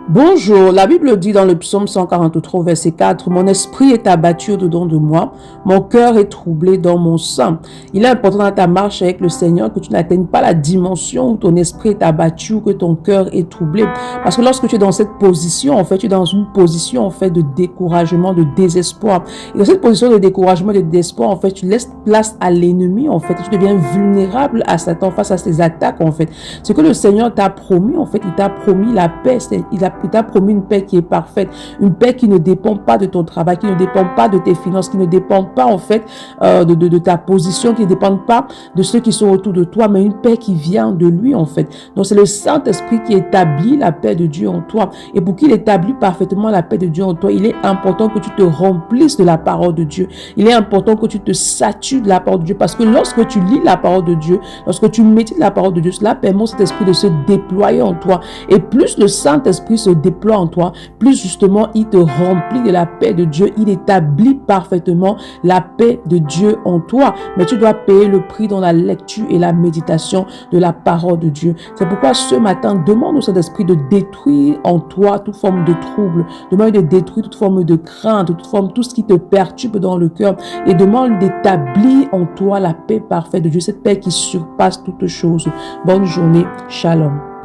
Bonjour, la Bible dit dans le psaume 143, verset 4, mon esprit est abattu au-dedans de moi, mon cœur est troublé dans mon sein. Il est important dans ta marche avec le Seigneur que tu n'atteignes pas la dimension où ton esprit est abattu ou que ton cœur est troublé. Parce que lorsque tu es dans cette position, en fait, tu es dans une position, en fait, de découragement, de désespoir. Et dans cette position de découragement, de désespoir, en fait, tu laisses place à l'ennemi, en fait, tu deviens vulnérable à Satan face à ses attaques, en fait. Ce que le Seigneur t'a promis, en fait, il t'a promis la paix, il t'a promis une paix qui est parfaite, une paix qui ne dépend pas de ton travail, qui ne dépend pas de tes finances, qui ne dépend pas en fait de ta position, qui ne dépend pas de ceux qui sont autour de toi, mais une paix qui vient de lui en fait. Donc c'est le Saint-Esprit qui établit la paix de Dieu en toi. Et pour qu'il établit parfaitement la paix de Dieu en toi, il est important que tu te remplisses de la parole de Dieu. Il est important que tu te satures de la parole de Dieu, parce que lorsque tu lis la parole de Dieu, lorsque tu médites la parole de Dieu, cela permet au Saint-Esprit de se déployer en toi. Et plus le Saint-Esprit se déploie en toi, plus justement il te remplit de la paix de Dieu, il établit parfaitement la paix de Dieu en toi. Mais tu dois payer le prix dans la lecture et la méditation de la parole de Dieu. C'est pourquoi ce matin, demande au Saint-Esprit de détruire en toi toute forme de trouble, demande de détruire toute forme de crainte, toute forme, tout ce qui te perturbe dans le cœur, et demande d'établir en toi la paix parfaite de Dieu, cette paix qui surpasse toutes choses. Bonne journée, shalom.